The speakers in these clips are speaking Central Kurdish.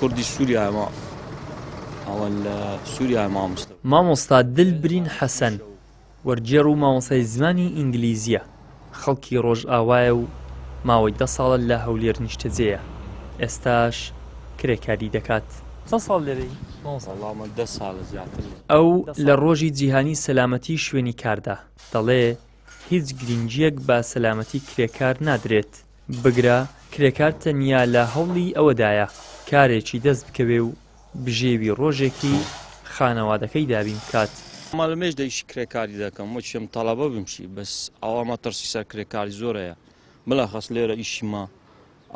كردي سوريا ما أو سوريا ما مسلم مامۆستا دلبرین حەسەن وەرجێڕ و مامۆستای زمانی ئینگلیزیە خەڵکی ڕۆژئاوایە و ماوەی 10 ساڵە لە هەولێر نیشتەجێیە ئێستاش کرێکاری دەکات. چەند ساڵ لێرەی والله ما 10 سال زیاتر ئەو لە ڕۆژی جیهانی سەلامەتی شوێنی کاردا دەڵێ هیچ گرنگیەک بە سەلامەتی کرێکار نادرێت بگرە کرێکار تەنیا لە هەوڵی ئەوەدایە کارێکی دەست بکەوێ و بژێوی ڕۆژێکی خانەوادەکەی دابین بکات. مالمێش دەیشی کرێکاری دەکەم وەچێم تەڵەبە بمشی بەس ئەوەمە ترسی سەر کرێکاری زۆرەیە بڵاخەس لێرە ئیشیمە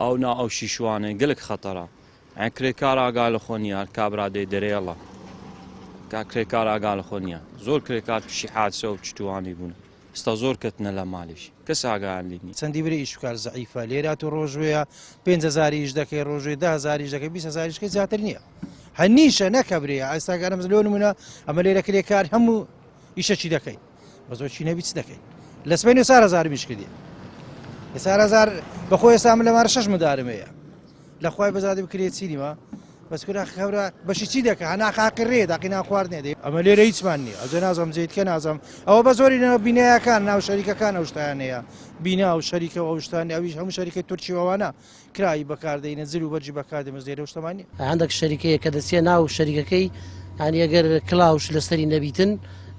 ئەو نا ئەو شیشوانەی گەلک خەتەرە ئەن کرێکار ئاگا لە خۆ نییە هەر کابرادەی دەرێڵە کا کرێکار ئاگا لە خۆ نییە زۆر کرێکار تووشی حادسە و چتوانی بوون ئێستا زۆر کەتنە لە ماڵیش کەس ئاگایان لێ نییە. چەندی بری ئیشکار زەعیفە لێرات و ڕۆژوەیە 5,000 ئیش دەکەی ڕۆژێ 10,000 ئیش دەکەی 20,000 ئیشکەی زیاتر نییە هەنیشە نەکەبرێ ئێستاگەرم لۆ نمونە ئەمە لێرە کرێکار هەموو ئیشەکی دەکەی بە زۆر چی نەبی چ دەکەی لە سبەی 4,000 میش کردی 4,000 بەخۆی ئێستا من لەمارە 6 مدارمەیە لە خوای بەزادی بکرێت چینیمە بەس کورا خەورە بەشی چی دەکە هەنا خاقڕێ داقی ناخواردنێ دێ ئەمە لێرە هیچمان نییە ئەجە نازم جێیتکە نازم ئەوە بە زۆری بینایەکان ناو شەریکەکان ئەو شتیانەیە بینا و شەریکە و ئەوشتانی ئەویش هەموو شەریکەی تورکیەوەوانە کرایی بەکاردەینە زل و بەرجی بەکاردەمەز لێرە شتەمانی هەندێک شەریکەیە کە دەچێ ناو شەریکەکەی هەنی ئەگەر کلااوش لەسەری نەبیتن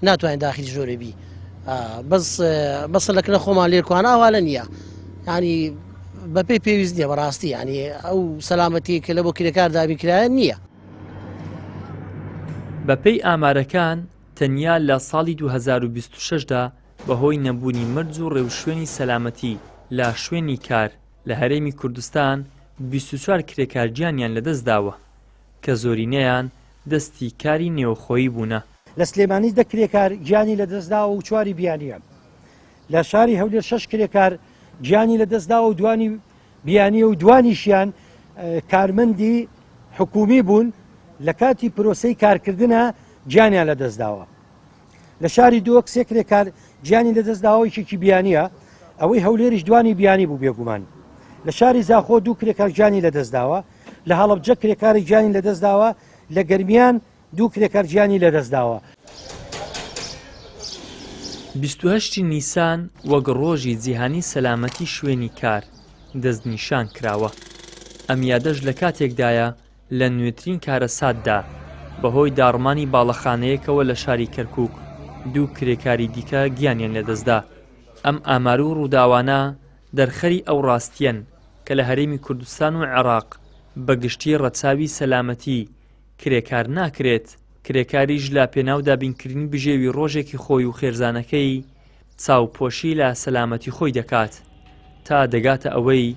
ناتوانین داخلی ژۆرە بی بەس لەکنە خۆمان لێرکوان ئاوا لە نییە ینی بەپێی پێویست نییە بەڕاستی ینی ئەو سەلامەتی کە لە بۆ کرێکار دابیکرایە نییە. بەپێی ئامارەکان تەنیا لە ساڵی 2026دا بەهۆی نەبوونی مەرج و ڕێوشوێنی سەلامەتی لە شوێنی کار لە هەرێمی کوردستان 24 کرێکار گیانیان لەدەستداوە کە زۆرینەیان دەستی کاری نێوخۆیی بوونە. لە سلێمانی 10 کرێکار گیانی لەدەستداوە و 4 بیانیان لە شاری هەولێر 6 کرێکار گیانی لەدەستداوە و دوانی بیانیە و دوانیشیان کارمەندی حکومی بوون لە کاتی پرۆسەی کارکردنە گیانیان لەدەستداوە لە شاری دۆک 3 کرێکار گیانی لەدەستداوەیەکی بیانیە ئەوەی هەولێریش دوانی بیانی بوو بێگومان لە شاری زاخۆ 2 کرێکار گیانی لەدەستداوە لە هەڵەبجە کرێکاری گیانی لەدەستداوە لە گەرمیان 2 کرێکار گیانی لەدەستداوە. 28 نیسان وەک ڕۆژی جیهانی سەلامەتی شوێنی کار دەستنیشان کراوە. ئەم یادەش لە کاتێکدایە لە نوێترین کارە ساددا بەهۆی داڕمانی باڵەخانەیەکەوە لە شاری کەرکووک 2 کرێکاری دیکە گیانیان لەدەستدا. ئەم ئامار و ڕووداوانە دەرخەری ئەو ڕاستیەن کە لە هەرێمی کوردستان و عێراق بەگشتی ڕەچاوی سەلامەتی کرێکار ناکرێت کرێکاریش لە پێناو دابینکردنی بژێوی ڕۆژێکی خۆی و خێرزانەکەی چاوپۆشی لە سەلامەتی خۆی دەکات تا دەگاتە ئەوەی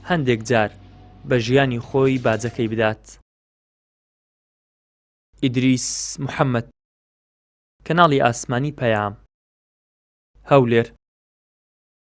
هەندێک جار بە ژیانی خۆی باجەکەی بدات. ئیدریس محەممەد، کەناڵی ئاسمانی پەیام، هەولێر.